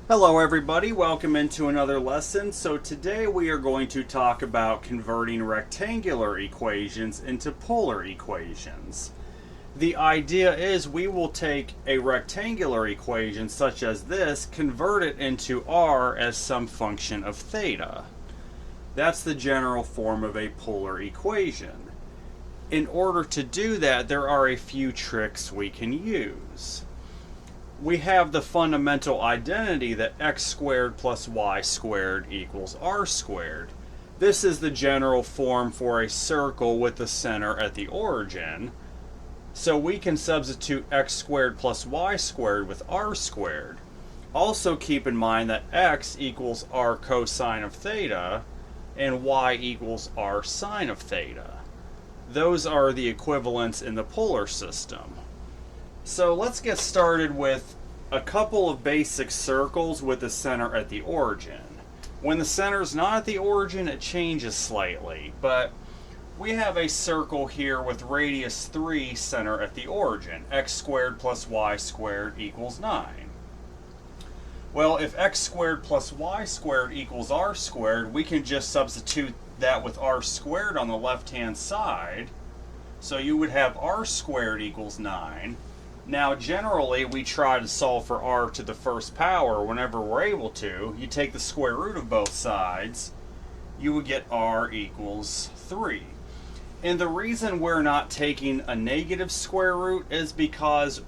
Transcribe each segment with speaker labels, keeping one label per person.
Speaker 1: Hello everybody, welcome into another lesson. So today we are going to talk about converting rectangular equations into polar equations. The idea is we will take a rectangular equation such as this, convert it into r as some function of theta. That's the general form of a polar equation. In order to do that, there are a few tricks we can use. We have the fundamental identity that x squared plus y squared equals r squared. This is the general form for a circle with the center at the origin. So we can substitute x squared plus y squared with r squared. Also keep in mind that x equals r cosine of theta and y equals r sine of theta. Those are the equivalents in the polar system. So let's get started with a couple of basic circles with the center at the origin. When the center is not at the origin, it changes slightly, but we have a circle here with radius 3 center at the origin. X squared plus y squared equals 9. Well, if x squared plus y squared equals r squared, we can just substitute that with r squared on the left-hand side. So you would have r squared equals 9. Now, generally, we try to solve for r to the first power whenever we're able to. You take the square root of both sides, you would get r equals 3. And the reason we're not taking a negative square root is because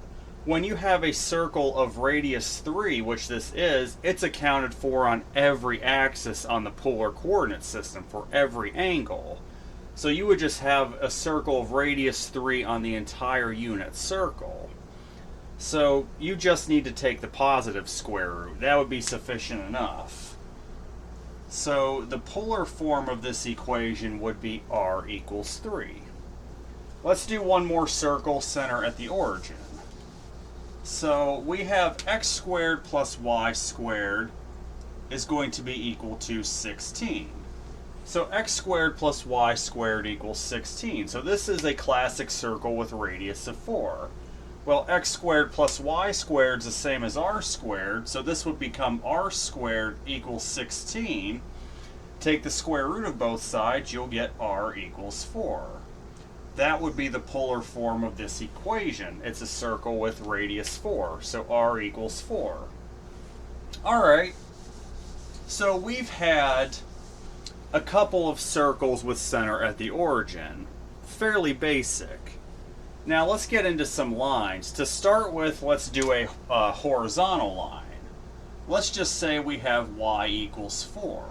Speaker 1: when you have a circle of radius 3, which this is, it's accounted for on every axis on the polar coordinate system for every angle. So you would just have a circle of radius 3 on the entire unit circle. So you just need to take the positive square root. That would be sufficient enough. So the polar form of this equation would be r equals 3. Let's do one more circle, center at the origin. So we have x squared plus y squared is going to be equal to 16. So x squared plus y squared equals 16. So this is a classic circle with radius of 4. Well, x squared plus y squared is the same as r squared, so this would become r squared equals 16. Take the square root of both sides, you'll get r equals 4. That would be the polar form of this equation. It's a circle with radius 4, so r equals 4. Alright, so we've had a couple of circles with center at the origin. Fairly basic. Now let's get into some lines. To start with, let's do a horizontal line. Let's just say we have y equals 4.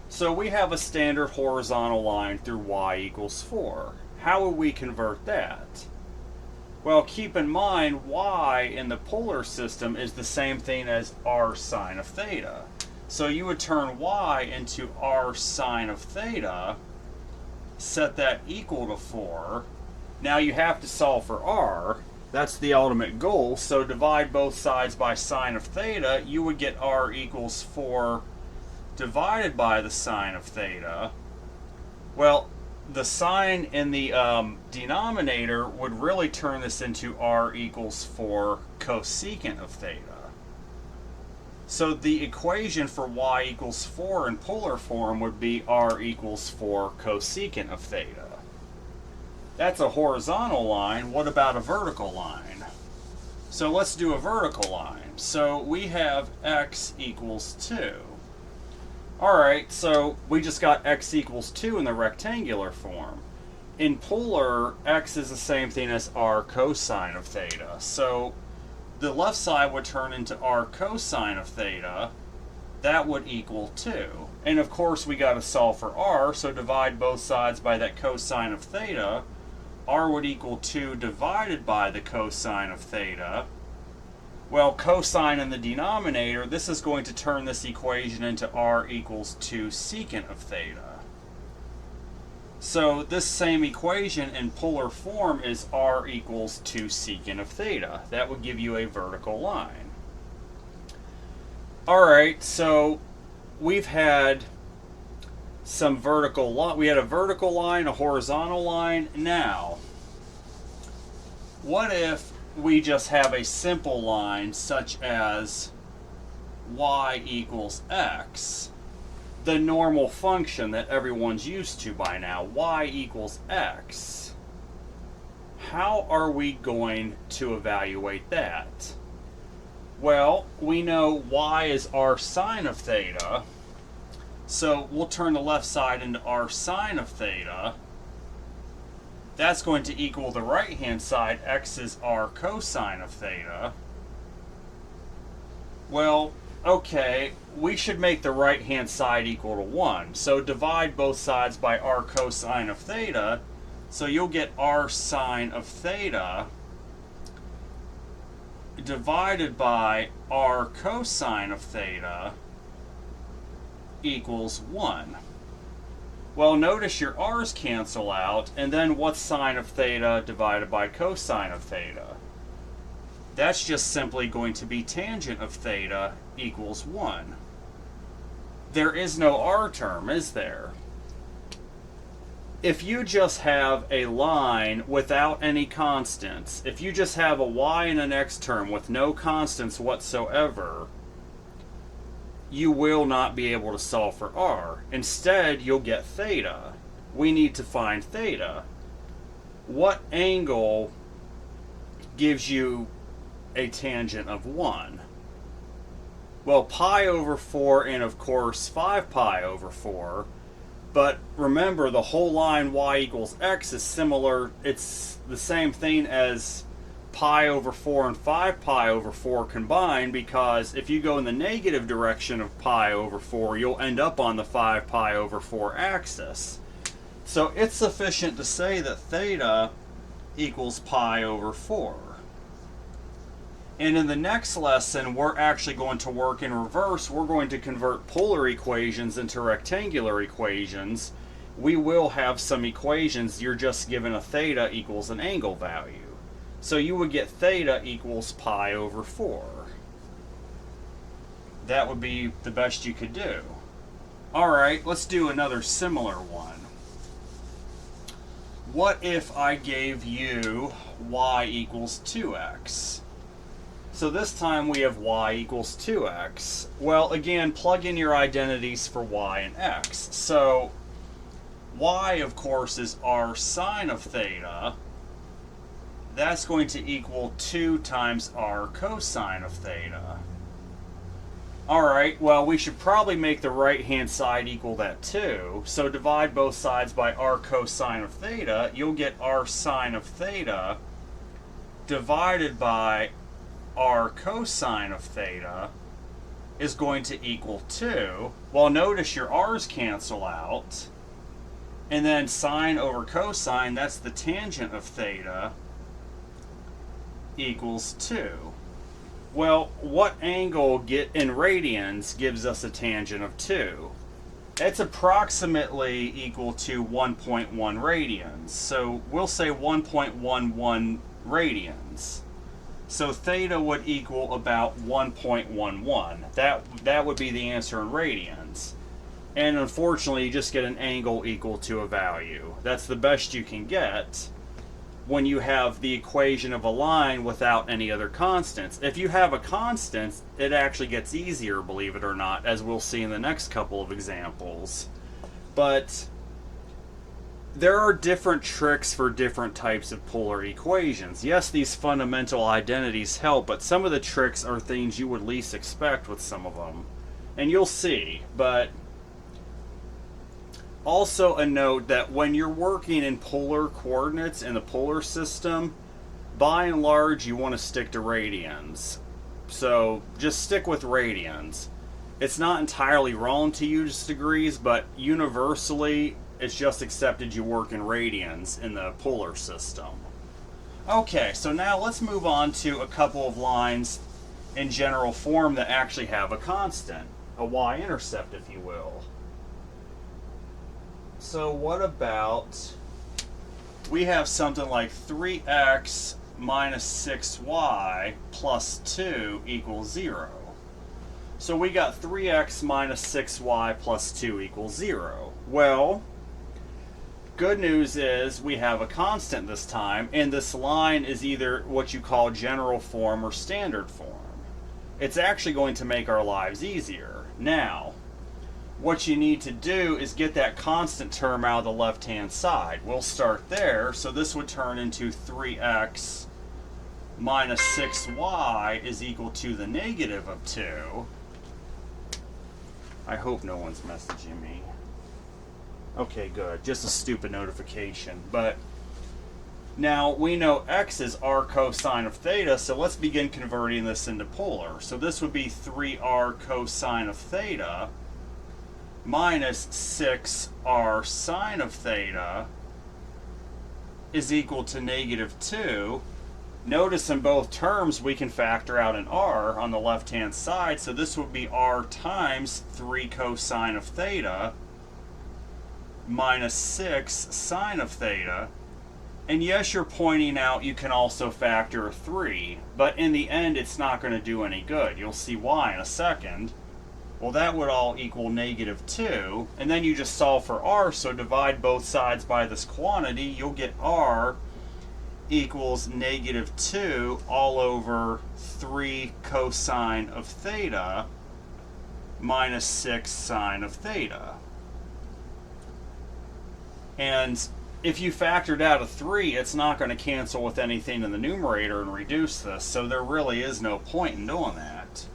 Speaker 1: So we have a standard horizontal line through y equals 4. How would we convert that? Well, keep in mind y in the polar system is the same thing as r sine of theta. So you would turn y into r sine of theta, set that equal to 4. Now you have to solve for r. That's the ultimate goal. So divide both sides by sine of theta. You would get r equals 4 divided by the sine of theta. Well, the sine in the denominator would really turn this into r equals 4 cosecant of theta. So the equation for y equals 4 in polar form would be r equals 4 cosecant of theta. That's a horizontal line. What about a vertical line? So let's do a vertical line. So we have x equals 2. Alright, so we just got x equals 2 in the rectangular form. In polar, x is the same thing as r cosine of theta. So the left side would turn into r cosine of theta. That would equal 2. And of course we got to solve for r, so divide both sides by that cosine of theta. R would equal 2 divided by the cosine of theta. Well, cosine in the denominator, this is going to turn this equation into r equals 2 secant of theta. So this same equation in polar form is r equals 2 secant of theta. That would give you a vertical line. Alright, so we've had some vertical line. We had a vertical line, a horizontal line. Now, what if we just have a simple line such as y equals x, the normal function that everyone's used to by now, y equals x, how are we going to evaluate that? Well, we know y is r sine of theta, so we'll turn the left side into r sine of theta. That's going to equal the right hand side, x is r cosine of theta. Well, okay, we should make the right hand side equal to 1. So divide both sides by r cosine of theta. So you'll get r sine of theta divided by r cosine of theta equals 1. Well, notice your r's cancel out, and then what's sine of theta divided by cosine of theta? That's just simply going to be tangent of theta equals 1. There is no r term, is there? If you just have a line without any constants, if you just have a y and an x term with no constants whatsoever, you will not be able to solve for r. Instead, you'll get theta. We need to find theta. What angle gives you a tangent of 1? Well, pi over 4 and of course 5 pi over 4. But remember, the whole line y equals x is similar. It's the same thing as pi over 4 and 5 pi over 4 combined, because if you go in the negative direction of pi over 4, you'll end up on the 5 pi over 4 axis. So it's sufficient to say that theta equals pi over 4. And in the next lesson, we're actually going to work in reverse. We're going to convert polar equations into rectangular equations. We will have some equations you're just given a theta equals an angle value. So you would get theta equals pi over 4. That would be the best you could do. Alright, let's do another similar one. What if I gave you y equals 2x? So this time we have y equals 2x. Well, again, plug in your identities for y and x. So y, of course, is r sine of theta. That's going to equal 2 times r cosine of theta. Alright, well, we should probably make the right-hand side equal that too. So divide both sides by r cosine of theta. You'll get r sine of theta divided by r cosine of theta is going to equal 2. Well, notice your r's cancel out. And then sine over cosine, that's the tangent of theta, equals 2. Well, what angle in radians gives us a tangent of 2? It's approximately equal to 1.1 radians. So we'll say 1.11 radians. So theta would equal about 1.11. That would be the answer in radians. And unfortunately, you just get an angle equal to a value. That's the best you can get when you have the equation of a line without any other constants. If you have a constant, it actually gets easier, believe it or not, as we'll see in the next couple of examples. But there are different tricks for different types of polar equations. Yes, these fundamental identities help, but some of the tricks are things you would least expect with some of them. And you'll see, but also a note that when you're working in polar coordinates in the polar system, by and large you want to stick to radians. So just stick with radians. It's not entirely wrong to use degrees, but universally it's just accepted you work in radians in the polar system. Okay, so now let's move on to a couple of lines in general form that actually have a constant, a y-intercept if you will. So what about, we have something like 3x minus 6y plus 2 equals 0. So we got 3x minus 6y plus 2 equals 0. Well, good news is we have a constant this time, and this line is either what you call general form or standard form. it's actually going to make our lives easier. Now, what you need to do is get that constant term out of the left-hand side. We'll start there. So this would turn into 3x minus 6y is equal to the negative of 2. I hope no one's messaging me. Okay, good. Just a stupid notification. But now we know x is r cosine of theta, so let's begin converting this into polar. So this would be 3r cosine of theta minus 6r sine of theta is equal to negative 2. Notice in both terms we can factor out an r on the left-hand side, so this would be r times 3 cosine of theta minus 6 sine of theta. And yes, you're pointing out you can also factor a 3, but in the end it's not going to do any good. You'll see why in a second. Well, that would all equal negative 2, and then you just solve for r, so divide both sides by this quantity. You'll get r equals negative 2 all over 3 cosine of theta minus 6 sine of theta. And if you factored out a 3, it's not going to cancel with anything in the numerator and reduce this, so there really is no point in doing that.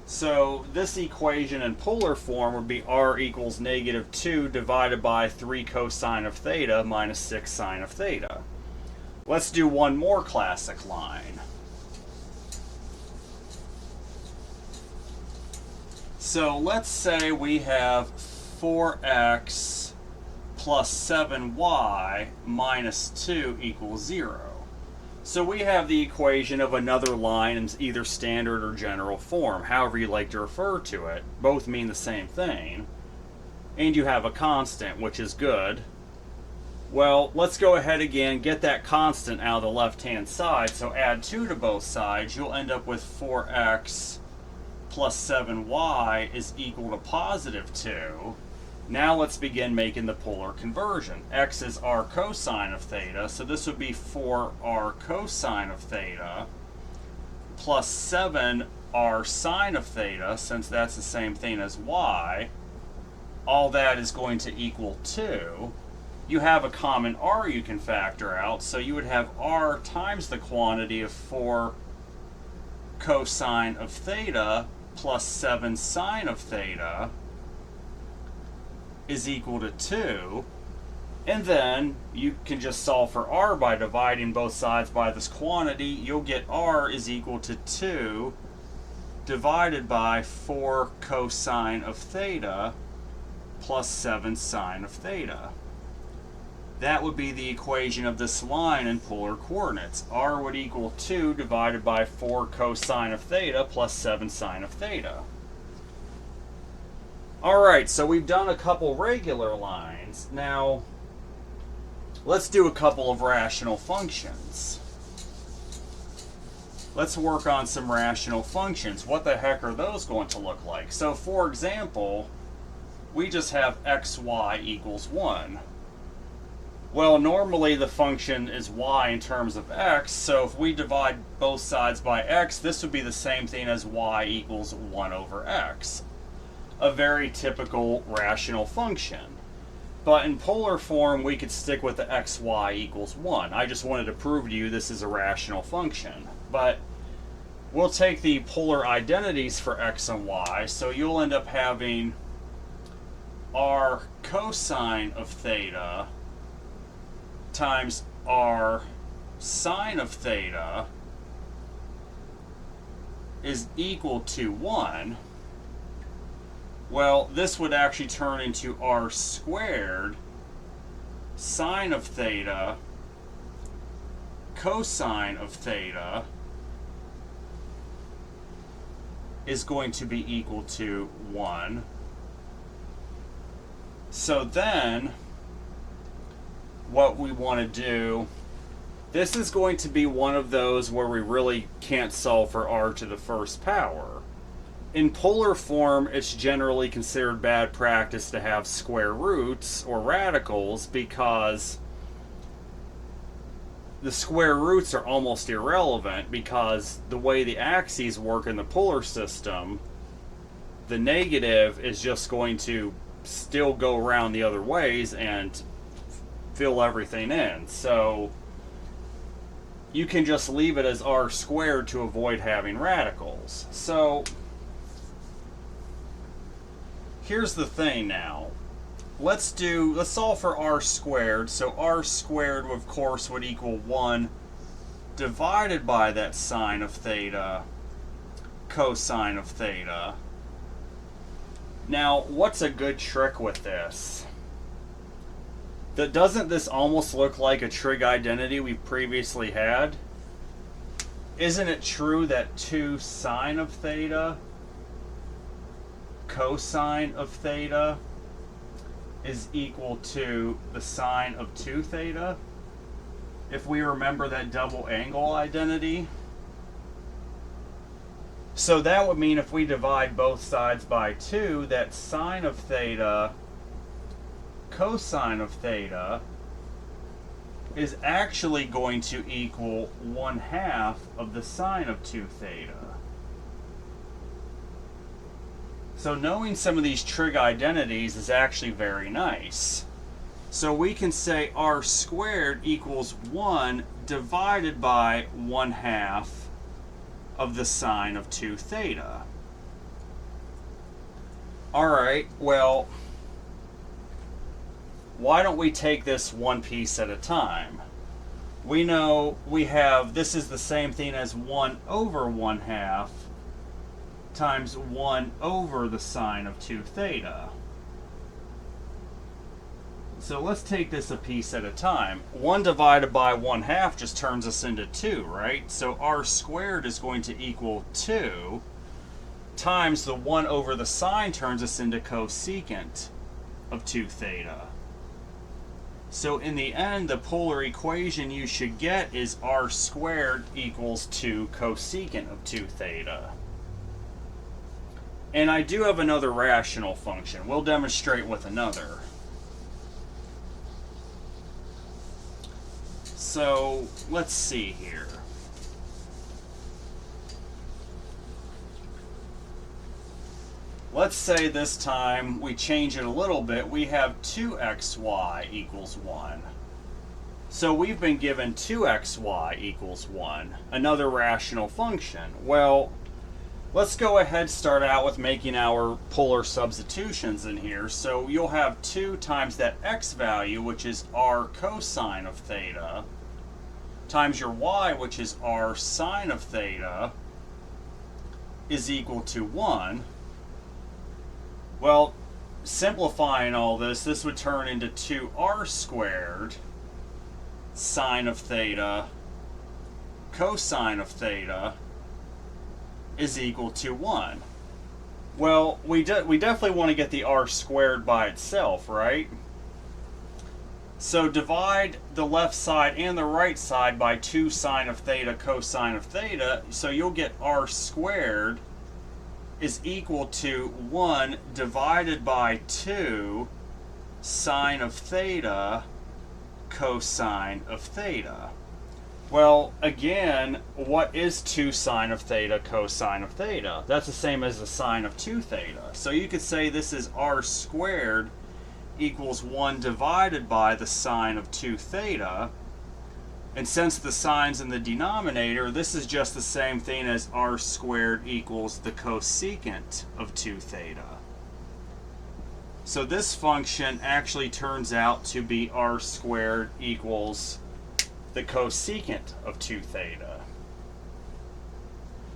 Speaker 1: So this equation in polar form would be r equals negative 2 divided by 3 cosine of theta minus 6 sine of theta. Let's do one more classic line. So let's say we have 4x plus 7y minus 2 equals 0. So we have the equation of another line in either standard or general form, however you like to refer to it. Both mean the same thing. And you have a constant, which is good. Well, let's go ahead again, get that constant out of the left-hand side. So add 2 to both sides. You'll end up with 4x plus 7y is equal to positive 2. Now let's begin making the polar conversion. X is r cosine of theta, so this would be 4r cosine of theta plus 7r sine of theta, since that's the same thing as y. All that is going to equal 2. You have a common r you can factor out, so you would have r times the quantity of 4 cosine of theta plus 7 sine of theta is equal to 2, and then you can just solve for r by dividing both sides by this quantity. You'll get r is equal to 2 divided by 4 cosine of theta plus 7 sine of theta. That would be the equation of this line in polar coordinates. R would equal 2 divided by 4 cosine of theta plus 7 sine of theta. Alright, so we've done a couple regular lines. Now, let's do a couple of rational functions. Let's work on some rational functions. What the heck are those going to look like? So, for example, we just have xy equals 1. Well, normally the function is y in terms of x, so if we divide both sides by x, this would be the same thing as y equals 1 over x. A very typical rational function. But in polar form, we could stick with the xy equals 1. I just wanted to prove to you this is a rational function. But we'll take the polar identities for x and y, so you'll end up having r cosine of theta times r sine of theta is equal to 1. Well, this would actually turn into r squared sine of theta cosine of theta is going to be equal to 1. So then, what we want to do, this is going to be one of those where we really can't solve for r to the first power. In polar form, it's generally considered bad practice to have square roots or radicals because the square roots are almost irrelevant because the way the axes work in the polar system, the negative is just going to still go around the other ways and fill everything in. So you can just leave it as r squared to avoid having radicals. So here's the thing now. Let's solve for r squared. So r squared, of course, would equal 1 divided by that sine of theta, cosine of theta. Now, what's a good trick with this? Doesn't this almost look like a trig identity we previously had? Isn't it true that 2 sine of theta, cosine of theta, is equal to the sine of 2 theta? If we remember that double angle identity. So that would mean if we divide both sides by 2, that sine of theta, cosine of theta, is actually going to equal 1/2 of the sine of 2 theta. So knowing some of these trig identities is actually very nice. So we can say r squared equals 1 divided by 1/2 of the sine of 2 theta. Alright, well, why don't we take this one piece at a time? We know we have, this is the same thing as 1 over 1/2 times 1 over the sine of 2 theta. So let's take this a piece at a time. 1 divided by 1/2 just turns us into 2, right? So r squared is going to equal 2 times the 1 over the sine turns us into cosecant of 2 theta. So in the end, the polar equation you should get is r squared equals 2 cosecant of 2 theta. And I do have another rational function. We'll demonstrate with another. So let's see here. Let's say this time we change it a little bit. We have 2xy equals 1. So we've been given 2xy equals 1, another rational function. Well, let's go ahead and start out with making our polar substitutions in here. So you'll have 2 times that x value, which is r cosine of theta, times your y, which is r sine of theta, is equal to 1. Well, simplifying all this, this would turn into 2r squared sine of theta cosine of theta is equal to 1. Well, we definitely want to get the r squared by itself, right? So divide the left side and the right side by 2 sine of theta cosine of theta, so you'll get r squared is equal to 1 divided by 2 sine of theta cosine of theta. Well, again, what is 2 sine of theta cosine of theta? That's the same as the sine of 2 theta. So you could say this is r squared equals 1 divided by the sine of 2 theta. And since the sine's in the denominator, this is just the same thing as r squared equals the cosecant of 2 theta. So this function actually turns out to be r squared equals the cosecant of 2 theta.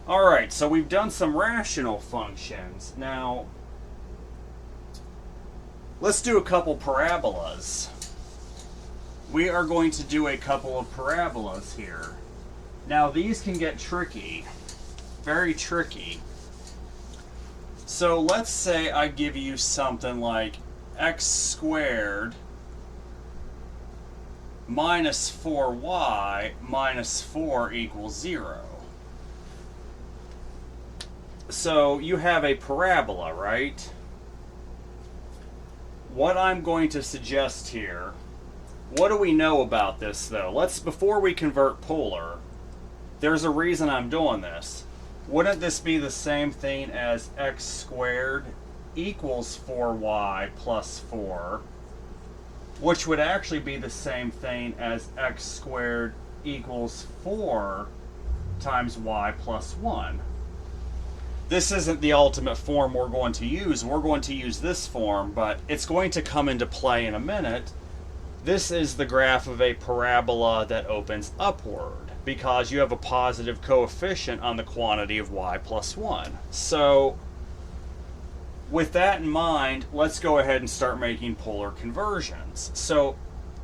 Speaker 1: Alright, so we've done some rational functions. Now, let's do a couple parabolas. We are going to do a couple of parabolas here. Now these can get tricky, very tricky. So let's say I give you something like x squared minus 4y minus 4 equals 0. So you have a parabola, right? What I'm going to suggest here, What do we know about this though? Before we convert polar, there's a reason I'm doing this. Wouldn't this be the same thing as x squared equals 4y plus 4, which would actually be the same thing as x squared equals 4 times y plus 1. This isn't the ultimate form we're going to use. We're going to use this form, but it's going to come into play in a minute. This is the graph of a parabola that opens upward because you have a positive coefficient on the quantity of y plus 1. So with that in mind, let's go ahead and start making polar conversions. So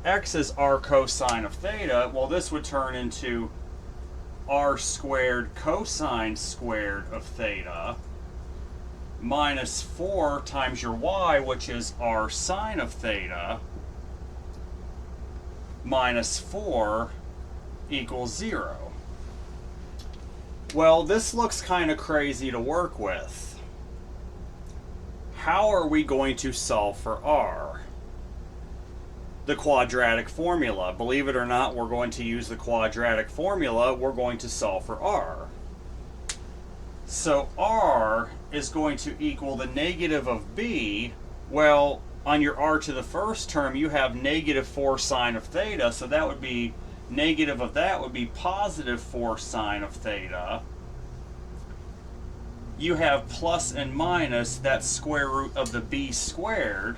Speaker 1: x is r cosine of theta. Well, this would turn into r squared cosine squared of theta minus 4 times your y, which is r sine of theta, minus 4 equals 0. Well, this looks kind of crazy to work with. How are we going to solve for r? The quadratic formula. Believe it or not, we're going to use the quadratic formula. We're going to solve for r. So r is going to equal the negative of b. Well, on your r to the first term, you have negative 4 sine of theta, so that would be negative of that would be positive 4 sine of theta. You have plus and minus, that's square root of the b squared.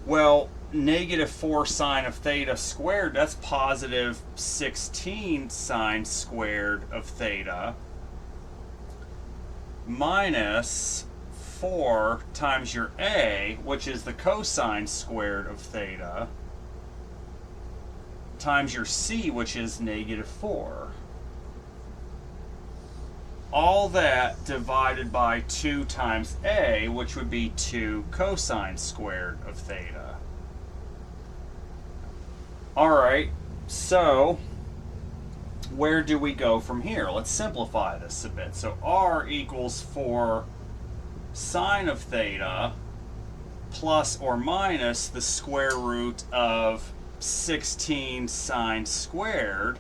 Speaker 1: Well, negative 4 sine of theta squared, that's positive 16 sine squared of theta, minus 4 times your a, which is the cosine squared of theta, times your c, which is negative 4. All that divided by 2 times a, which would be 2 cosine squared of theta. Alright, so where do we go from here? Let's simplify this a bit. So r equals 4 sine of theta plus or minus the square root of 16 sine squared.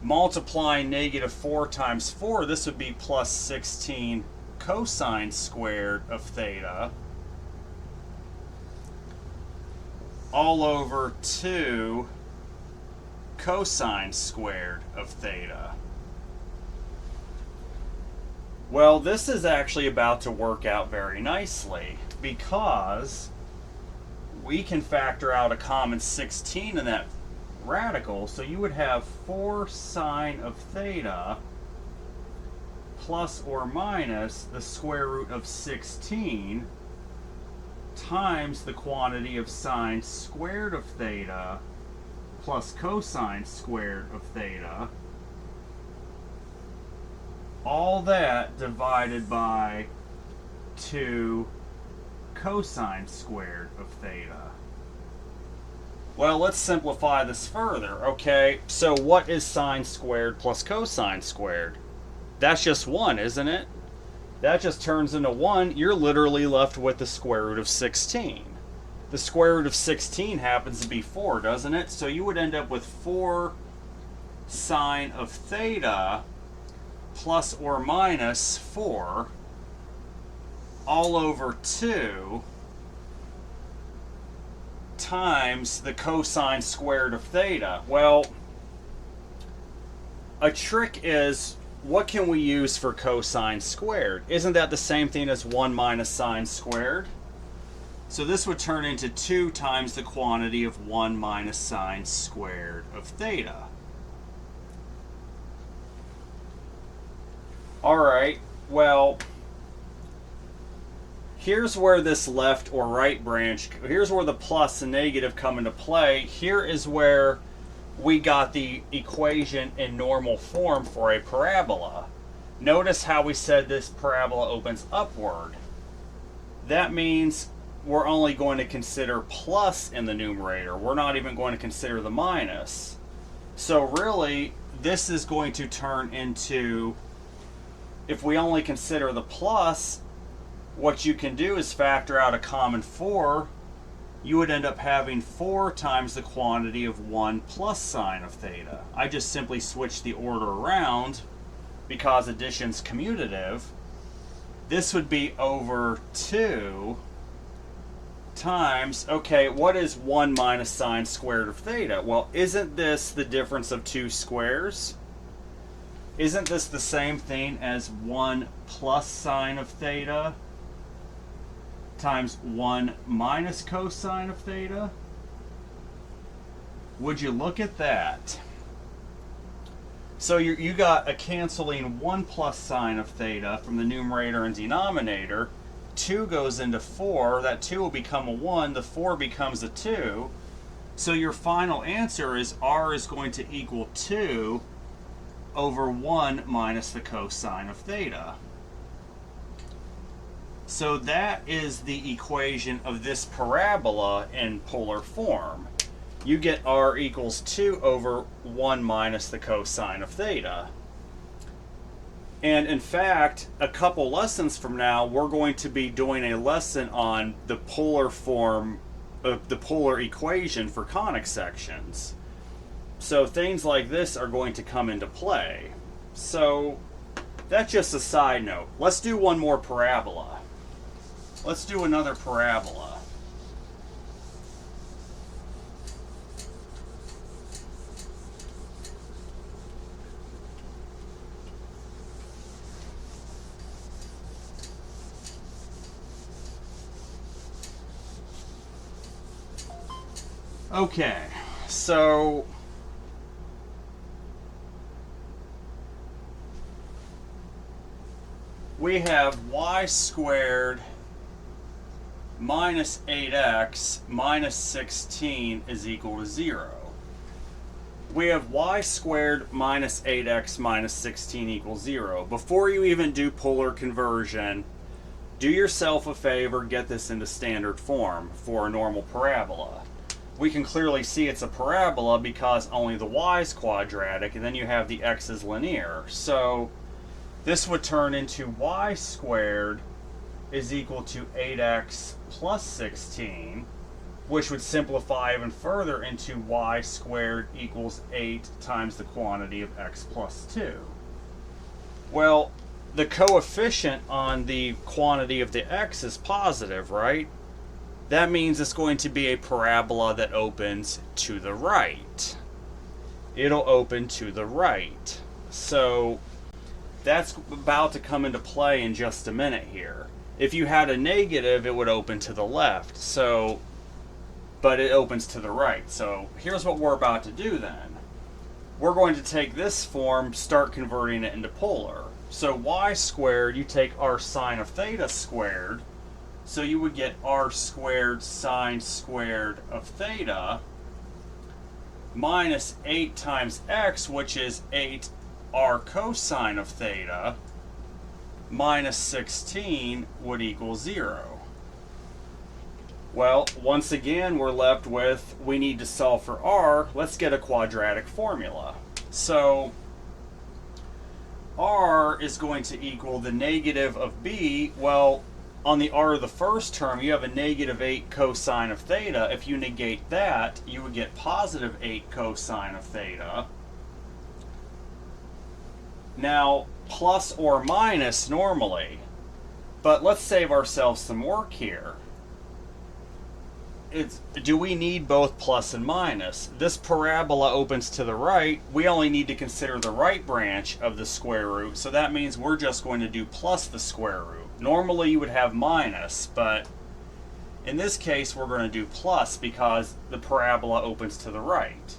Speaker 1: Multiplying negative 4 times 4, this would be plus 16 cosine squared of theta, all over 2 cosine squared of theta. Well, this is actually about to work out very nicely because we can factor out a common 16 in that radical, so you would have 4 sine of theta plus or minus the square root of 16 times the quantity of sine squared of theta plus cosine squared of theta. All that divided by 2 cosine squared of theta. Well, let's simplify this further. Okay, so what is sine squared plus cosine squared? That's just 1, isn't it? That just turns into 1. You're literally left with the square root of 16. The square root of 16 happens to be 4, doesn't it? So you would end up with 4 sine of theta plus or minus 4 all over 2 times the cosine squared of theta. Well, a trick is, what can we use for cosine squared? Isn't that the same thing as 1 minus sine squared? So this would turn into 2 times the quantity of 1 minus sine squared of theta. Alright, well, here's where this left or right branch, here's where the plus and negative come into play. Here is where we got the equation in normal form for a parabola. Notice how we said this parabola opens upward. That means we're only going to consider plus in the numerator. We're not even going to consider the minus. So really, this is going to turn into, if we only consider the plus, what you can do is factor out a common 4 you would end up having 4 times the quantity of 1 plus sine of theta. I just simply switched the order around because addition's commutative. This would be over 2 times, okay, what is 1 minus sine squared of theta? Well, isn't this the difference of 2 squares? Isn't this the same thing as 1 plus sine of theta times 1 minus cosine of theta? Would you look at that? So you got a canceling 1 plus sine of theta from the numerator and denominator. 2 goes into 4. That 2 will become a 1. The 4 becomes a 2. So your final answer is r is going to equal 2 over 1 minus the cosine of theta. So that is the equation of this parabola in polar form. You get r equals 2 over 1 minus the cosine of theta. And in fact, a couple lessons from now, we're going to be doing a lesson on the polar form of the polar equation for conic sections. So things like this are going to come into play. So that's just a side note. Let's do one more parabola. Let's do another parabola. Okay, so we have y squared minus 8x minus 16 is equal to 0. We have y squared minus 8x minus 16 equals 0. Before you even do polar conversion, do yourself a favor, get this into standard form for a normal parabola. We can clearly see it's a parabola because only the y is quadratic, and then you have the x is linear. So this would turn into y squared is equal to 8x plus 16, which would simplify even further into y squared equals 8 times the quantity of x plus 2. Well, the coefficient on the quantity of the x is positive, right? That means it's going to be a parabola that opens to the right. It'll open to the right. So that's about to come into play in just a minute here. If you had a negative, it would open to the left. So, but it opens to the right. So here's what we're about to do then. We're going to take this form, start converting it into polar. So y squared, you take r sine of theta squared. So you would get r squared sine squared of theta minus 8 times x, which is 8r cosine of theta, minus 16 would equal 0. Well, once again, we're left with, we need to solve for r. Let's get a quadratic formula. So r is going to equal the negative of b. Well, on the r of the first term, you have a negative 8 cosine of theta. If you negate that, you would get positive 8 cosine of theta. Now, plus or minus normally, but let's save ourselves some work here. Do we need both plus and minus? This parabola opens to the right. We only need to consider the right branch of the square root, so that means we're just going to do plus the square root. Normally you would have minus, but in this case we're going to do plus because the parabola opens to the right.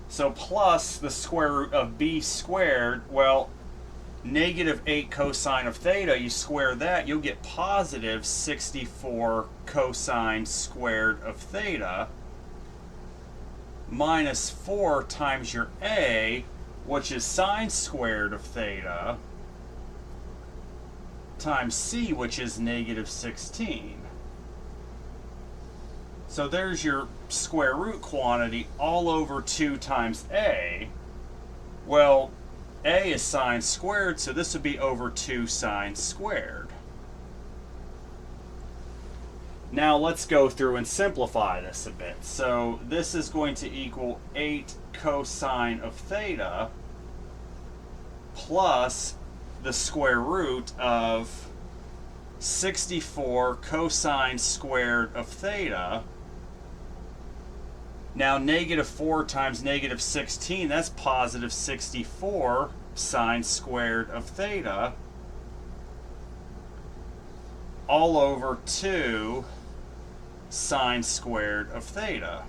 Speaker 1: So plus the square root of b squared, well, negative 8 cosine of theta, you square that, you'll get positive 64 cosine squared of theta minus 4 times your a, which is sine squared of theta, times c, which is negative 16. So there's your square root quantity all over 2 times a. Well, a is sine squared, so this would be over 2 sine squared. Now let's go through and simplify this a bit. So this is going to equal 8 cosine of theta plus the square root of 64 cosine squared of theta. Now -4 times -16, that's positive 64 sine squared of theta, all over 2 sine squared of theta.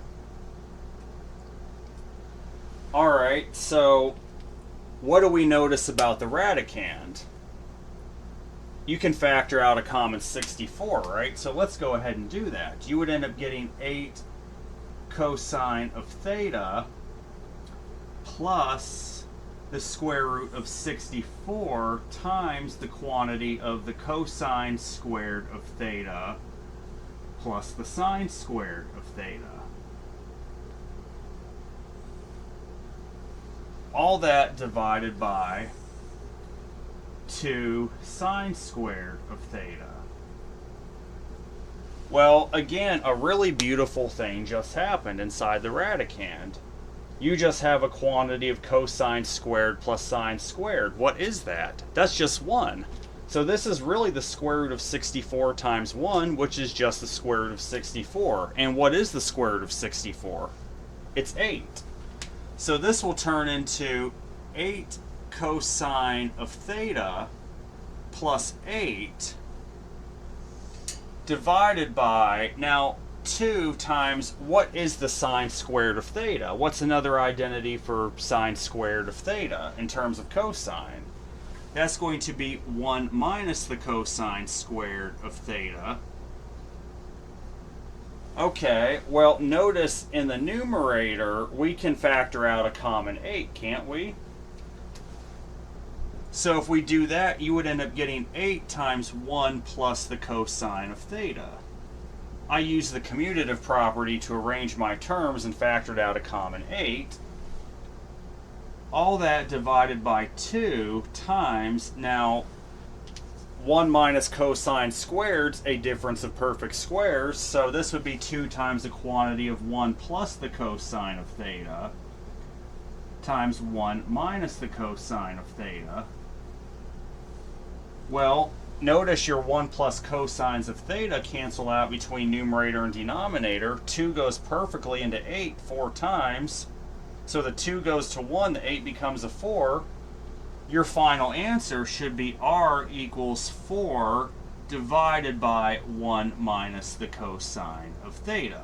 Speaker 1: Alright, so what do we notice about the radicand? You can factor out a common 64, right? So let's go ahead and do that. You would end up getting 8 cosine of theta plus the square root of 64 times the quantity of the cosine squared of theta plus the sine squared of theta. All that divided by 2 sine squared of theta. Well, again, a really beautiful thing just happened inside the radicand. You just have a quantity of cosine squared plus sine squared. What is that? That's just 1. So this is really the square root of 64 times 1, which is just the square root of 64. And what is the square root of 64? It's 8. So this will turn into 8 cosine of theta plus 8 divided by, now 2 times, what is the sine squared of theta? What's another identity for sine squared of theta in terms of cosine? That's going to be 1 minus the cosine squared of theta. Okay, well, notice in the numerator we can factor out a common 8, can't we? So if we do that, you would end up getting 8 times 1 plus the cosine of theta. I used the commutative property to arrange my terms and factored out a common 8. All that divided by 2 times, now 1 minus cosine squared's a difference of perfect squares, so this would be 2 times the quantity of 1 plus the cosine of theta times 1 minus the cosine of theta. Well, notice your 1 plus cosines of theta cancel out between numerator and denominator. 2 goes perfectly into 8 4 times. So the 2 goes to 1, the 8 becomes a 4. Your final answer should be r equals 4 divided by 1 minus the cosine of theta.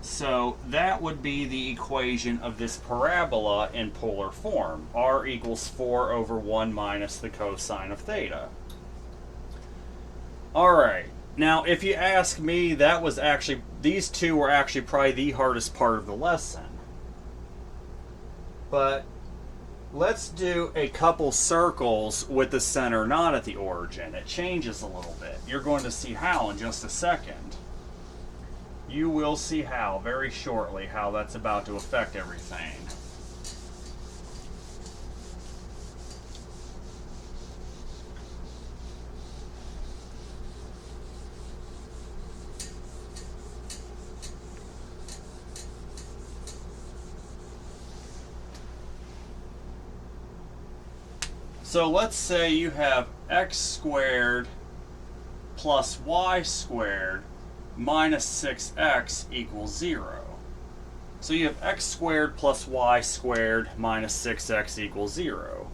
Speaker 1: So that would be the equation of this parabola in polar form. R equals 4 over 1 minus the cosine of theta. Alright, now if you ask me, that was actually, these two were actually probably the hardest part of the lesson. But let's do a couple circles with the center not at the origin. It changes a little bit. You're going to see how in just a second. You will see how very shortly, how that's about to affect everything. So let's say you have x squared plus y squared minus 6x equals 0. So you have x squared plus y squared minus 6x equals 0.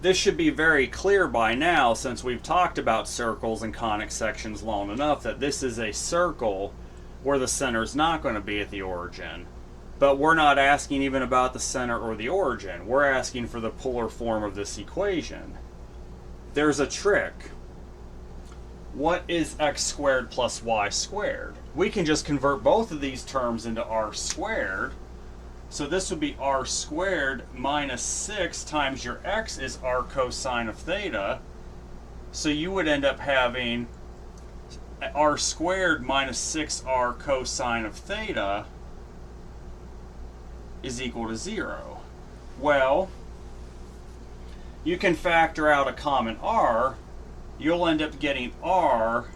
Speaker 1: This should be very clear by now, since we've talked about circles and conic sections long enough, that this is a circle where the center is not going to be at the origin. But we're not asking even about the center or the origin. We're asking for the polar form of this equation. There's a trick. What is x squared plus y squared? We can just convert both of these terms into r squared. So this would be r squared minus 6 times your x is r cosine of theta. So you would end up having r squared minus 6r cosine of theta is equal to 0. Well, you can factor out a common r. You'll end up getting r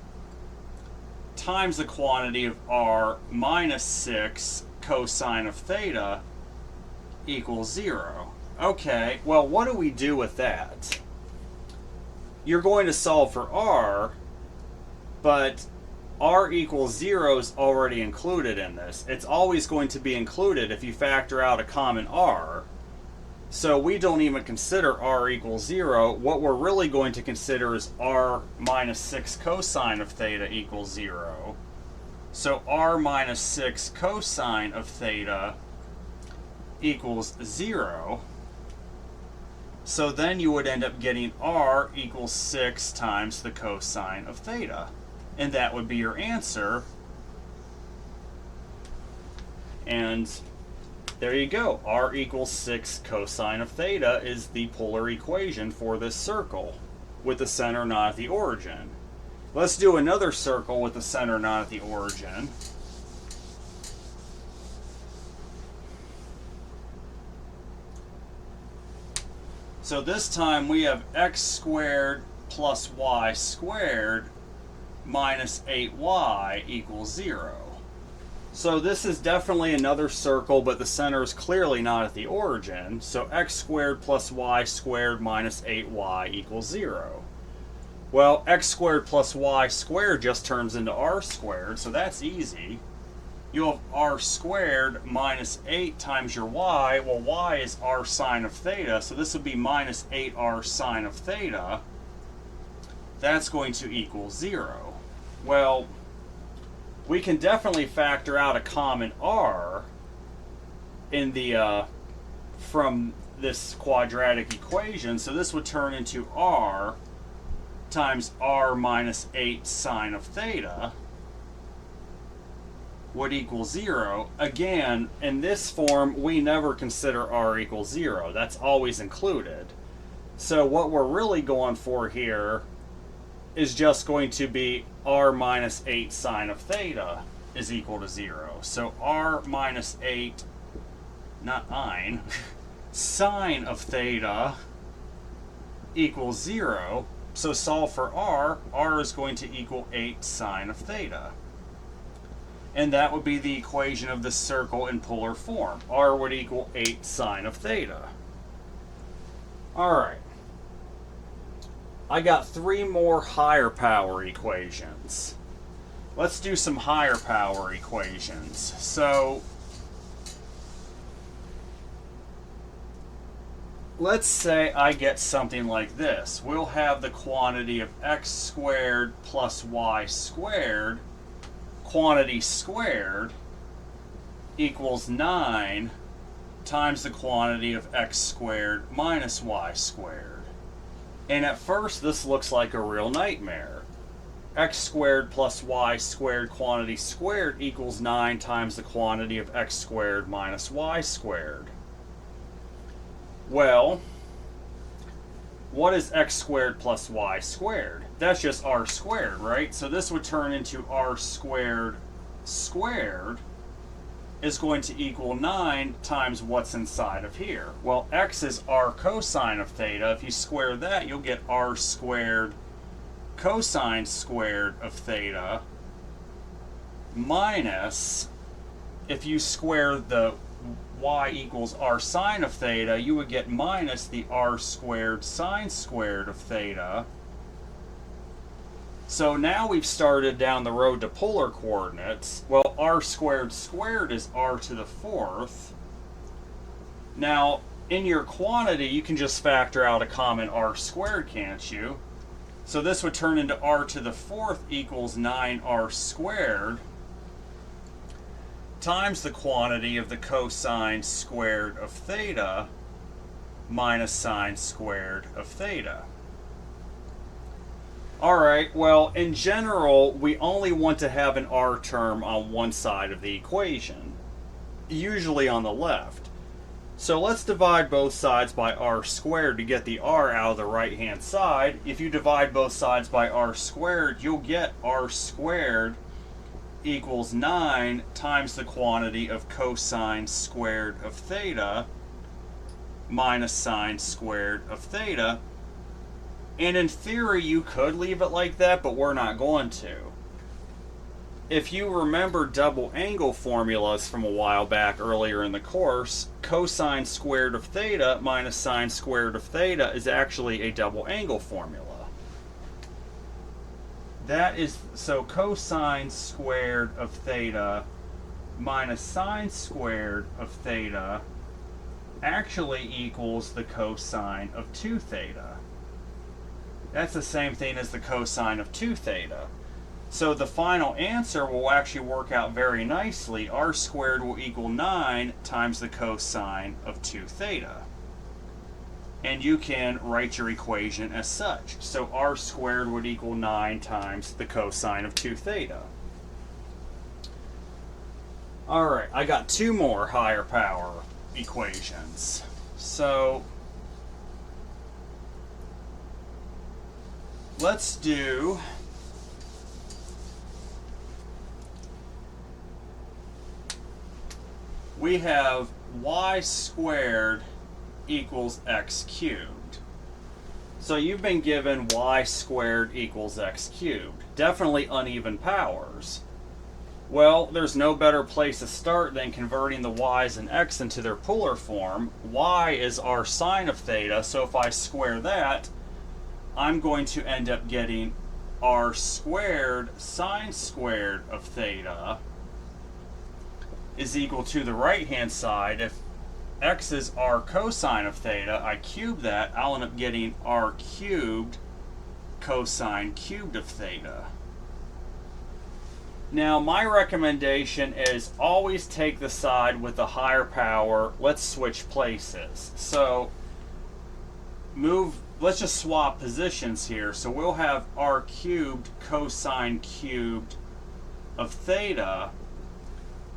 Speaker 1: times the quantity of r minus 6 cosine of theta equals 0. Okay, well, what do we do with that? You're going to solve for r, but r equals 0 is already included in this. It's always going to be included if you factor out a common r. So we don't even consider r equals 0. What we're really going to consider is r minus 6 cosine of theta equals 0. So r minus 6 cosine of theta equals 0. So then you would end up getting r equals 6 times the cosine of theta. And that would be your answer. And there you go. R equals 6 cosine of theta is the polar equation for this circle with the center not at the origin. Let's do another circle with the center not at the origin. So this time we have x squared plus y squared minus 8y equals 0. So this is definitely another circle, but the center is clearly not at the origin. So x squared plus y squared minus 8y equals 0. Well, x squared plus y squared just turns into r squared, so that's easy. You'll have r squared minus 8 times your y. Well, y is r sine of theta, so this would be minus 8r sine of theta. That's going to equal 0. Well, we can definitely factor out a common r in the from this quadratic equation, so this would turn into r times r minus 8 sine of theta would equal 0. Again, in this form, we never consider r equals 0. That's always included. So what we're really going for here is just going to be r minus 8 sine of theta is equal to 0. So r minus 8, not ein, sine of theta equals 0. So solve for r is going to equal 8 sine of theta. And that would be the equation of the circle in polar form. R would equal 8 sine of theta. Alright. I got 3 more higher power equations. Let's do some higher power equations. So, let's say I get something like this. We'll have the quantity of x squared plus y squared, quantity squared, equals 9 times the quantity of x squared minus y squared. And at first this looks like a real nightmare. X squared plus y squared quantity squared equals 9 times the quantity of x squared minus y squared. Well, what is x squared plus y squared? That's just r squared, right? So this would turn into r squared squared is going to equal 9 times what's inside of here. Well, x is r cosine of theta. If you square that, you'll get r squared cosine squared of theta minus, if you square the y equals r sine of theta, you would get minus the r squared sine squared of theta. So now we've started down the road to polar coordinates. Well, r squared squared is r to the 4th. Now, in your quantity, you can just factor out a common r squared, can't you? So this would turn into r to the 4th equals 9r squared times the quantity of the cosine squared of theta minus sine squared of theta. Alright, well, in general, we only want to have an r term on one side of the equation, usually on the left. So let's divide both sides by r squared to get the r out of the right-hand side. If you divide both sides by r squared, you'll get r squared equals 9 times the quantity of cosine squared of theta minus sine squared of theta. And in theory, you could leave it like that, but we're not going to. if you remember double angle formulas from a while back earlier in the course, cosine squared of theta minus sine squared of theta is actually a double angle formula. That is, so cosine squared of theta minus sine squared of theta actually equals the cosine of 2 theta. That's the same thing as the cosine of 2 theta. So the final answer will actually work out very nicely. R squared will equal 9 times the cosine of 2 theta. And you can write your equation as such. So R squared would equal 9 times the cosine of 2 theta. Alright, I got 2 more higher power equations. So let's do we have y squared equals x cubed. So you've been given y squared equals x cubed. Definitely uneven powers. Well, there's no better place to start than converting the y's and x into their polar form. Y is r sine of theta, so if I square that, I'm going to end up getting r squared sine squared of theta is equal to the right hand side. If x is r cosine of theta, I cube that, I'll end up getting r cubed cosine cubed of theta. Now my recommendation is always take the side with the higher power. Let's switch places. So let's just swap positions here. So we'll have r cubed cosine cubed of theta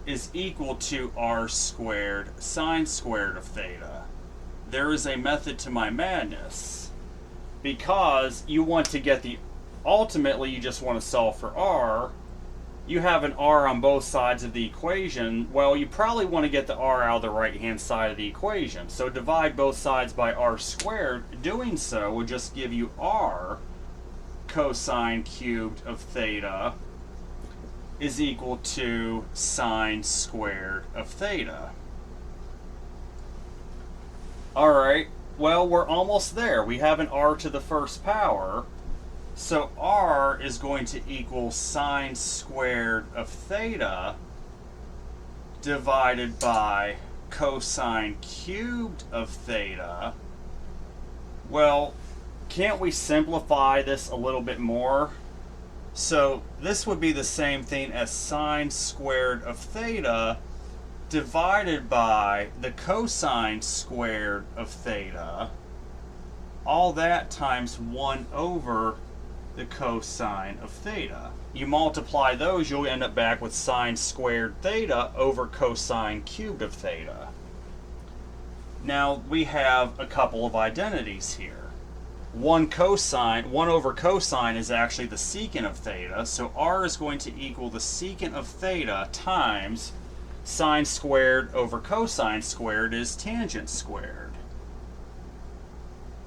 Speaker 1: is equal to r squared sine squared of theta. There is a method to my madness, because you want to get ultimately you just want to solve for r. You have an r on both sides of the equation. Well, you probably want to get the r out of the right hand side of the equation. So divide both sides by r squared. Doing so would just give you r cosine cubed of theta is equal to sine squared of theta. Alright, well, we're almost there. We have an r to the first power. So r is going to equal sine squared of theta divided by cosine cubed of theta. Well, can't we simplify this a little bit more? So this would be the same thing as sine squared of theta divided by the cosine squared of theta. All that times 1 over the cosine of theta. You multiply those, you'll end up back with sine squared theta over cosine cubed of theta. Now we have a couple of identities here. 1 over cosine is actually the secant of theta, so r is going to equal the secant of theta times sine squared over cosine squared is tangent squared.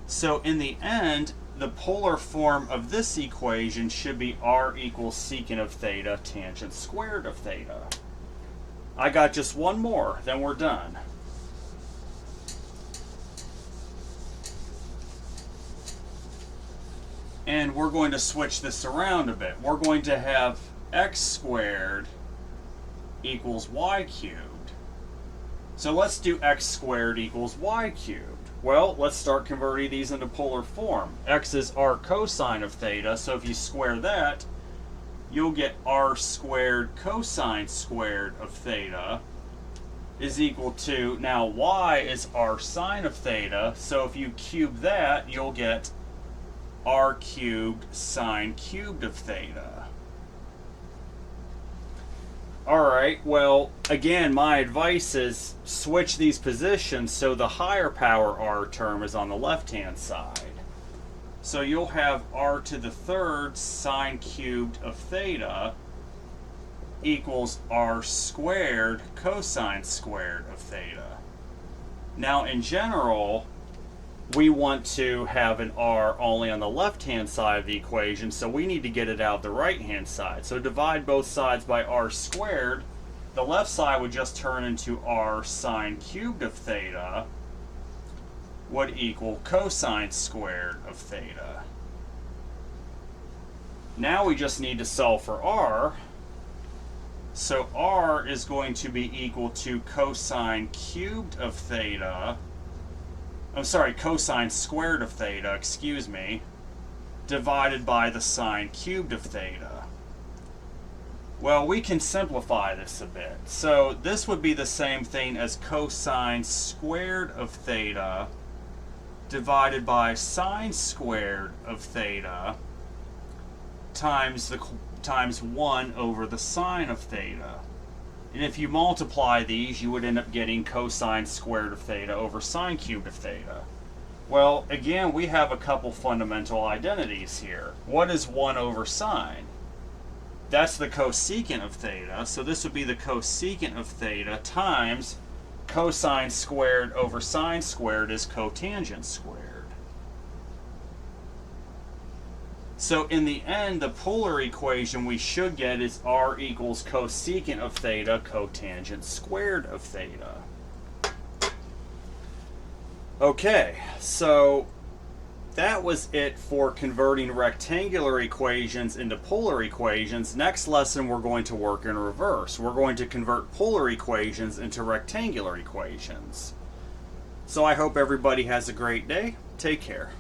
Speaker 1: So in the end, the polar form of this equation should be r equals secant of theta tangent squared of theta. I got just one more, then we're done. And we're going to switch this around a bit. We're going to have x squared equals y cubed. So let's do x squared equals y cubed. Well, let's start converting these into polar form. X is r cosine of theta, so if you square that, you'll get r squared cosine squared of theta is equal to, now y is r sine of theta, so if you cube that, you'll get r cubed sine cubed of theta. Alright, well, again, my advice is switch these positions so the higher power r term is on the left-hand side. So you'll have r to the third sine cubed of theta equals r squared cosine squared of theta. Now, in general, we want to have an r only on the left-hand side of the equation, so we need to get it out the right-hand side. So divide both sides by r squared. The left side would just turn into r sine cubed of theta would equal cosine squared of theta. Now we just need to solve for r. So r is going to be equal to cosine cubed of theta. I'm sorry, cosine squared of theta, excuse me, divided by the sine cubed of theta. Well, we can simplify this a bit. So this would be the same thing as cosine squared of theta divided by sine squared of theta times 1 over the sine of theta. And if you multiply these, you would end up getting cosine squared of theta over sine cubed of theta. Well, again, we have a couple fundamental identities here. What is 1 over sine? That's the cosecant of theta, so this would be the cosecant of theta times cosine squared over sine squared is cotangent squared. So in the end, the polar equation we should get is r equals cosecant of theta cotangent squared of theta. Okay, so that was it for converting rectangular equations into polar equations. Next lesson we're going to work in reverse. We're going to convert polar equations into rectangular equations. So I hope everybody has a great day. Take care.